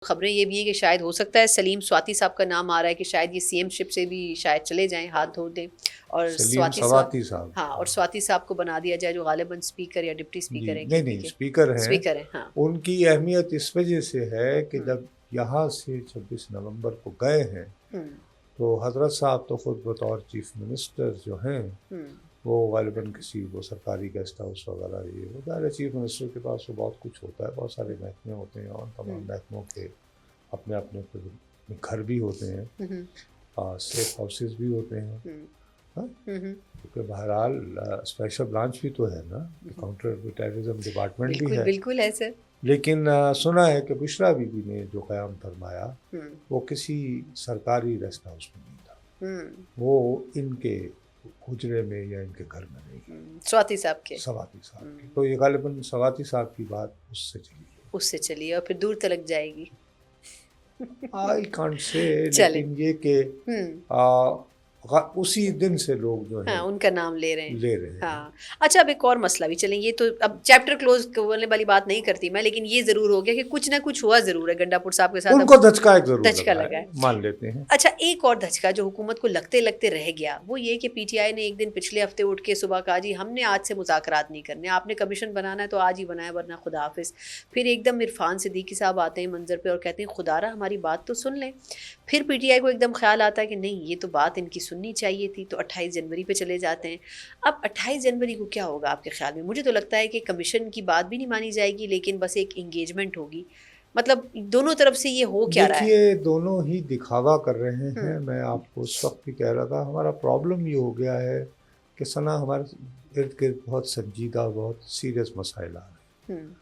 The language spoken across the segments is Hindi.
खबरें ये भी हैं कि शायद हो सकता है सलीम स्वाति साहब का नाम आ रहा है कि शायद ये सीएम शिप से भी शायद चले जाएं, हाथ धो दें और सलीम स्वाति साहब, सवाती साहब। हाँ, और स्वाति साहब को बना दिया जाए जो गालिबन स्पीकर या डिप्टी जी, स्पीकर हैं नहीं केपी नहीं, के। स्पीकर हैं। स्पीकर हैं, हाँ। उनकी अहमियत इस वजह से है कि हम्म, जब यहाँ से 26 नवंबर को गए हैं हम्म, तो हजरत साहब तो खुद बतौर चीफ मिनिस्टर जो हैं हम्म, वो गालिबन किसी वो सरकारी गेस्ट हाउस वगैरह ये वो ज़ाहिर है चीफ मिनिस्टर के पास तो बहुत कुछ होता है, बहुत सारे महकमे होते हैं और तमाम महकमों के अपने अपने फिर घर भी होते हैं, हम्म, सेफ हाउसेस भी होते हैं। हम्म, हाँ, हम्म, क्योंकि बहरहाल स्पेशल ब्रांच भी तो है ना, काउंटर टेररिज्म डिपार्टमेंट भी बिल्कुल है। बिल्कुल है सर। लेकिन सुना है कि बुशरा बीबी ने जो क़याम फरमाया हम्म, वो किसी सरकारी रेस्ट हाउस में नहीं था, हम्म, वो इनके हुजरे में या इनके घर में नहीं है, स्वाति साहब के। सवाती साहब की। तो ये गालिबन सवाती साहब की बात उससे चली है। उससे चलिए और फिर दूर तलक जाएगी। आई कांट से, चले। लेकिन ये कि उसी दिन से लोग जो हाँ, हैं उनका नाम ले रहे हैं। ले रहे हैं। हाँ। अच्छा, अब एक और मसला भी चलें, ये तो अब चैप्टर क्लोज करने वाली बात नहीं करती मैं, लेकिन ये ज़रूर हो गया कि कुछ ना कुछ हुआ ज़रूर है गंडापुर साहब के साथ। उनको धचका एक जरूर धचका लगा लगा है, है। मान लेते हैं। अच्छा, एक और धचका जो हुकूमत को लगते लगते रह गया वो ये कि पीटीआई ने एक दिन पिछले हफ्ते उठ के सुबह कहा जी हमने आज से मुज़ाकरात नहीं करने, आपने कमीशन बनाना है तो आज ही बनाए वरना खुदा हाफिज। फिर एकदम इरफान सिद्दीकी साहब आते हैं मंजर पे और कहते हैं खुदारा हमारी बात तो सुन लें। फिर पीटीआई को एकदम ख्याल आता है कि नहीं ये तो बात इनकी सुननी चाहिए थी, तो 28 जनवरी पे चले जाते हैं। अब 28 जनवरी को क्या होगा आपके ख्याल में? मुझे तो लगता है कि कमीशन की बात भी नहीं मानी जाएगी, लेकिन बस एक इंगेजमेंट होगी। मतलब दोनों तरफ से ये हो क्या रहा है? देखिए, दोनों ही दिखावा कर रहे हैं। हम्म, मैं आपको उस वक्त भी कह रहा था, हमारा प्रॉब्लम ये हो गया है कि सना हमारे इर्द गिर्द बहुत संजीदा, बहुत सीरियस मसाइल आ रहे हैं हम्म,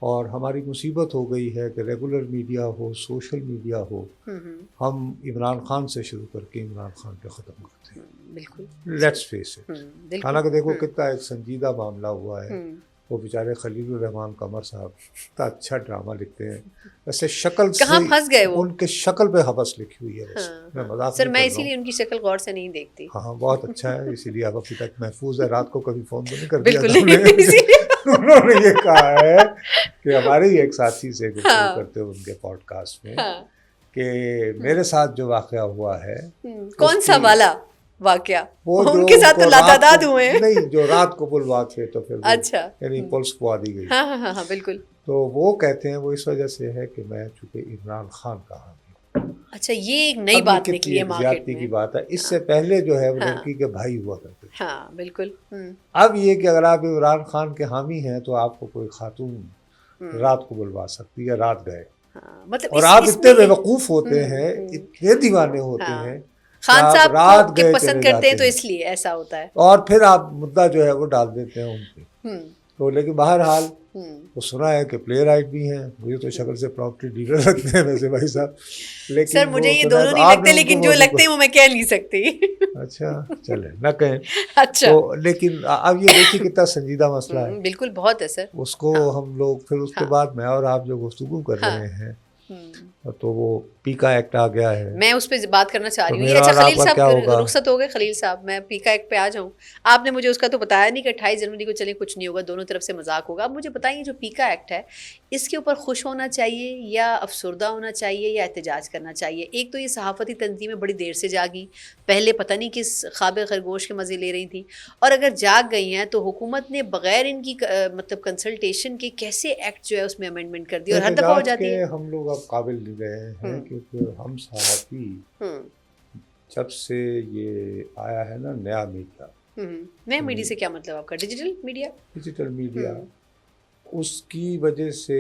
और हमारी मुसीबत हो गई है कि रेगुलर मीडिया हो, सोशल मीडिया हो, हम्म, हम इमरान खान से शुरू करके इमरान खान पे ख़त्म करते हैं। बिल्कुल। Let's face it. बिल्कुल। हालांकि देखो कितना एक संजीदा मामला हुआ है। हम्म, वो बेचारे खलीलुर रहमान कमर साहब इतना अच्छा ड्रामा लिखते हैं, वैसे शक्ल कहाँ से फंस गए वो? उनके शक्ल पे हवस लिखी हुई है बस। हाँ, मैं हाँ मजाक सर, नहीं मैं कर रहा हूँ। इसीलिए उनकी शक्ल गौर से नहीं देखती। हाँ हाँ, बहुत अच्छा है, इसीलिए आप अभी तक महफूज है। रात को कभी फ़ोन तो नहीं कर दिया बिल्कुल था उन्हें। नहीं, इसीलिए। उन्होंने ये कहा है कि हमारे ही एक साथी से गुफ्तगू हाँ, करते हुए उनके पॉडकास्ट में हाँ। कि मेरे साथ जो वाक़या हुआ है कौन सा उसकी, वाला वाकया? वो जो उनके साथ तो उनको रात को, लातादाद हुए हैं। नहीं जो रात को बुलवा थे तो फिर वो अच्छा। यानी पुलिस को आ दी गई। हाँ हाँ हाँ हाँ, बिल्कुल। तो वो कहते हैं वो इस वजह से है कि मैं चूंकि इमरान खान का हामी हूँ। अच्छा, ये एक नई अब ये बात निकली कितनी है एक मार्केट ज्यादती की में। बात है, इससे हाँ, पहले जो है वो हाँ, लड़की के भाई हुआ करते थे। हाँ, बिल्कुल। अब ये कि अगर आप इमरान खान के हामी हैं तो आपको कोई खातून हम्म, रात को बुलवा सकती है, रात गए। हाँ, मतलब और इस आप इसमें इतने बेवकूफ़ होते हैं, हम्म, इतने दीवाने होते हाँ, हैं कि खान आप साहब को रात के गए पसंद चले करते हैं जाते तो हैं इसलिए ऐसा होता है। और फिर आप मुद्दा जो है वो डाल देते हैं उन पे। हम्म, तो लेकिन बहरहाल हम्म, वो सुना है कि प्ले राइट भी हैं, मुझे तो शक्ल से प्रॉपर्टी डीलर लगते हैं वैसे भाई साहब, सर लेकिन मुझे वो ये सुना है दोनों तो नहीं आपने लगते, उनको लेकिन जो मौजू लगते हैं वो मैं कह नहीं सकती। अच्छा चले न कहें। अच्छा। तो लेकिन अब ये देखिए कितना संजीदा मसला है, बिल्कुल बहुत है सर। उसको हाँ, हम लोग फिर उसके हाँ, बाद मैं और आप जो गुफ्तगू कर हाँ। रहे हैं हम्म, तो वो पीका एक्ट आ गया है। मैं उस पर बात करना चाह तो रही हूँ। ये मेरा अच्छा, और खलील आपका साहब क्या होगा? रुखसत हो गए। खलील साहब, मैं पीका एक पे आ जाऊँ। आपने मुझे उसका तो बताया नहीं कि 28 जनवरी को चले, कुछ नहीं होगा, दोनों तरफ से मजाक होगा। अब मुझे बताइए जो पीका एक्ट है इसके ऊपर खुश होना चाहिए या अफसरदा होना चाहिए या एहतजाज करना चाहिए? एक तो ये सहाफ़ती तंजीमें बड़ी देर से जागी, पहले पता नहीं किस ख्वाब खरगोश के मज़े ले रही थी, और अगर जाग गई हैं तो हुकूमत ने बग़ैर इनकी मतलब कंसल्टेशन के कैसे एक्ट जो है उसमें अमेंडमेंट कर दी और हर दफ़ा हो एहतजाज के जाती है। हम लोग अब काबिल नहीं रहे हैं, हम्म, क्योंकि हम सहाफ़ी हम्म, जब से ये आया है ना नया मीडिया, नए मीडिया यानी से क्या मतलब आपका? Digital media? डिजिटल मीडिया, हम्म, उसकी वजह से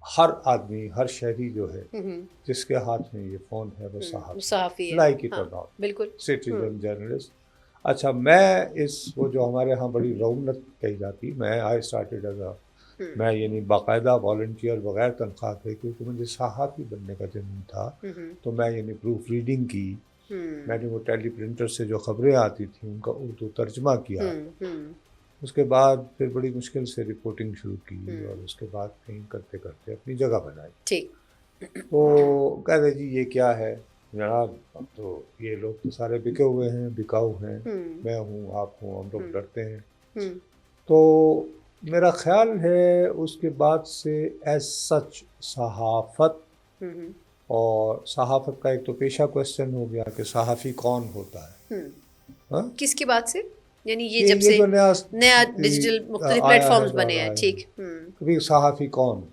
हर आदमी, हर शहरी जो है हम्म, जिसके हाथ में ये फ़ोन है वो सहाफ़ी, सहाफ़ी है। लाइक इट हाँ, और नॉट, बिल्कुल। Citizen journalist. अच्छा, मैं इस वो जो हमारे यहाँ बड़ी रौनक कही जाती, मैं आई स्टार्टेड एज अ, हम्म, मैं यानी बाकायदा वॉल्टियर बगैर तनख्वाह के, क्योंकि मुझे सहाफ़ी बनने का जुनून था। हम्म, तो मैं यानी प्रूफ रीडिंग की, हम्म, मैंने वो टेली प्रिंटर से जो ख़बरें आती थी उनका उर्दू तर्जमा किया। हम्म, हम्म, उसके बाद फिर बड़ी मुश्किल से रिपोर्टिंग शुरू की और हम्म, उसके बाद कहीं करते करते अपनी जगह बनाई। ठीक। तो कहते जी ये क्या है जनाब, अब तो ये लोग तो सारे बिके हुए हैं, बिकाऊ हैं, हम्म, मैं हूँ, आप हूँ, हम लोग हम्म, डरते हैं। हम्म, तो मेरा ख्याल है उसके बाद से एज सच सहाफ़त, हम्म और सहाफ़त का एक तो पेशा क्वेश्चन हो गया कि सहाफ़ी कौन होता है। हाँ? किसकी बात से? यानी ये कि जब ये से जो नया नया डिजिटल मुख्तलिफ आया है प्लेटफॉर्म्स दौर बने हैं, आया है ठीक। कि सहाफ़ी कौन,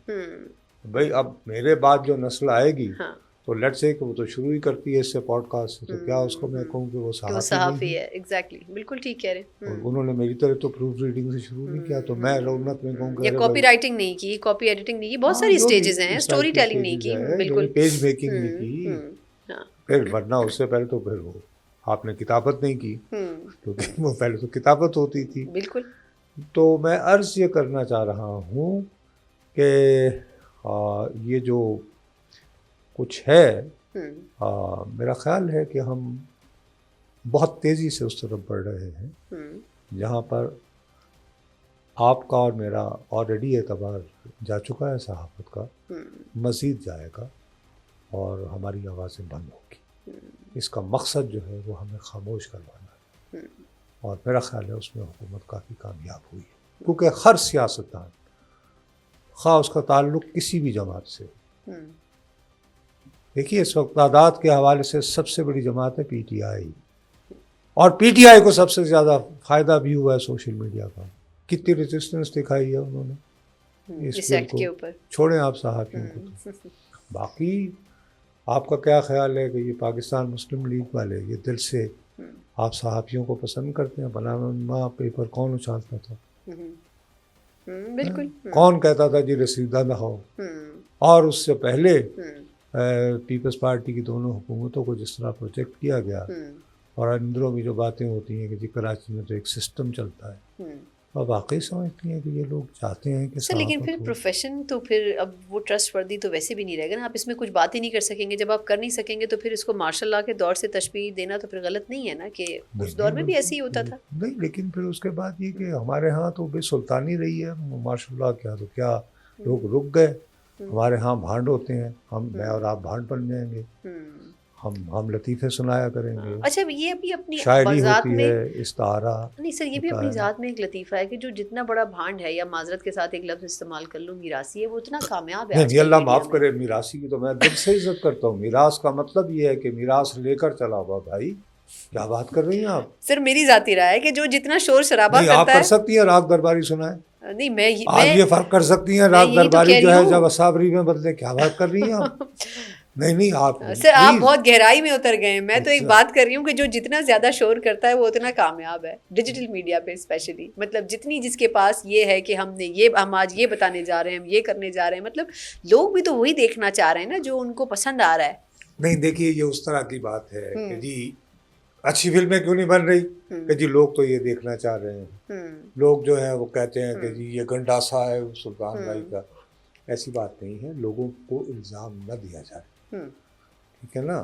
भाई अब मेरे बाद जो नस्ल आएगी हाँ। तो लेट्स से कि वो तो शुरू ही करती है इससे पॉडकास्ट से, तो क्या उसको मैं कहूँ कि वो कि वो सहाफ़ी नहीं सहाफ़ी है? है, एग्जैक्टली, बिल्कुल ठीक कह रहे और हैं। उन्होंने मेरी तरह तो प्रूफ रीडिंग से शुरू नहीं किया, तो मैं रौनक में कहूँ कि या अरे कॉपी भाई, राइटिंग नहीं की, कॉपी एडिटिंग नहीं की, बहुत हाँ सारी जो भी स्टेजेस हैं, इस टाइप स्टोरी की टेलिंग नहीं स्टेजेस की, है, यानी बिल्कुल। पेज मेकिंग नहीं की, हाँ। फिर वरना उससे पहले तो फिर वो आपने किताबत नहीं की, क्योंकि वो पहले तो किताबत होती थी। बिल्कुल। तो मैं अर्ज़ ये करना चाह रहा हूँ कि ये जो कुछ है, मेरा ख्याल है कि हम बहुत तेज़ी से उस तरफ बढ़ रहे हैं जहाँ पर आपका और मेरा ऑलरेडी एतबार जा चुका है सहाफ़त का, मज़ीद जाएगा और हमारी आवाज़ें बंद होगी। इसका मकसद जो है वो हमें खामोश करवाना है, और मेरा ख्याल है उसमें हुकूमत काफ़ी कामयाब हुई है, क्योंकि हर सियासतदान, ख़ास उसका ताल्लुक़ किसी भी जमात से, देखिए इस वक्त तादाद के हवाले से सबसे बड़ी जमात है PTI, और PTI को सबसे ज़्यादा फ़ायदा भी हुआ है सोशल मीडिया का। कितनी रेजिस्टेंस दिखाई है उन्होंने इस बिल को, के ऊपर। छोड़ें आप सहाफ़ियों को, तो बाकी आपका क्या ख्याल है कि ये पाकिस्तान मुस्लिम लीग वाले ये दिल से आप सहाफ़ियों को पसंद करते हैं? पनामा पेपर कौन उछालता था? बिल्कुल। कौन कहता था जी रसीदा ना हो? और उससे पहले पीपल्स पार्टी की दोनों हुकूमतों को जिस तरह प्रोजेक्ट किया गया, और अंदरों में जो बातें होती हैं कि जी कराची में तो एक सिस्टम चलता है, और वाकई समझती हैं कि ये लोग चाहते हैं कि सर, लेकिन फिर प्रोफेशन तो फिर अब वो ट्रस्टवर्दी तो वैसे भी नहीं रहेगा ना, आप इसमें कुछ बात ही नहीं कर सकेंगे। जब आप कर नहीं सकेंगे तो फिर इसको मार्शल लॉ के दौर से तशबीह देना तो फिर गलत नहीं है ना, कि उस दौर में भी ऐसे ही होता था। नहीं, लेकिन फिर उसके बाद ये कि हमारे यहाँ तो बेसुल्तानी रही है, मार्शल लॉ क्या, तो क्या लोग रुक गए? हमारे यहाँ भांड होते हैं, मैं और आप भांड बन जाएंगे, हम लतीफ़े सुनाया करेंगे। अच्छा, ये भी अपनी शायरी ज़ात होती में है, इस्तारा नहीं सर, ये भी अपनी ज़ात में एक लतीफ़ा है कि जो जितना बड़ा भांड है, या माजरत के साथ एक लफ्ज़ इस्तेमाल कर लो, मीरासी है, वो उतना कामयाब है नहीं, आजकल अल्लाह मीडिया माफ़ में। करे, मीरासी की तो मैं दिल से इज्जत करता हूँ। मीरास का मतलब ये है कि मीरास लेकर चला हुआ भाई, क्या बात कर रही हैं आप? सर, मेरी ज़ाती राय है कि जो जितना शोर शराबा नहीं, आप करता कर है। सकती हैं राग दरबारी सुनाए, नहीं, आप ये फ़र्क कर सकती हैं, मैं राग यही तो दरबारी कह जो रही है जब हूँ। असाबरी में बदले, क्या बात कर रही हैं आप? नहीं, आप सर, आप प्लीज़। बहुत गहराई में उतर गए हैं। मैं तो एक अच्छा, बात कर रही हूँ कि जो जितना ज्यादा शोर करता है वो उतना कामयाब है, डिजिटल मीडिया पे स्पेशली। मतलब जितनी जिसके पास ये है कि हम आज ये बताने जा रहे हैं, हम ये करने जा रहे हैं, मतलब लोग भी तो वही देखना चाह रहे हैं ना जो उनको पसंद आ रहा है। नहीं देखिए, ये उस तरह की बात है कि जी अच्छी फिल्में क्यों नहीं बन रही, कि जी लोग तो ये देखना चाह रहे हैं, लोग जो है वो कहते हैं कि जी ये गंडासा है सुल्तान भाई का। ऐसी बात नहीं है, लोगों को इल्ज़ाम न दिया जाए, ठीक है ना।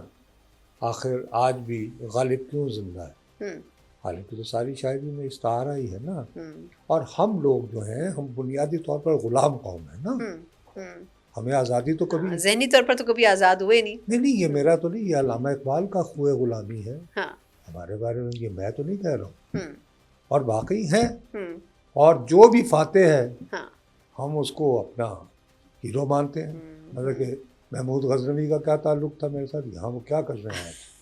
आखिर आज भी गालिब क्यों जिंदा है? गालिब की तो सारी शायरी में इस्तारा ही है ना। और हम लोग जो हैं, हम बुनियादी तौर पर गुलाम कौम है ना। हमें आज़ादी तो कभी ज़हनी तौर पर तो कभी आज़ाद हुए नहीं। नहीं, ये मेरा तो नहीं, ये अल्लामा इकबाल का खुए गुलामी है। हाँ। हमारे बारे में ये मैं तो नहीं कह रहा हूँ, और बाकी हैं, और जो भी फाते है, हाँ। हम उसको अपना हीरो मानते हैं। मतलब कि महमूद गजनवी का क्या ताल्लुक़ था मेरे साथ, यहाँ वो क्या कर रहे हैं आज?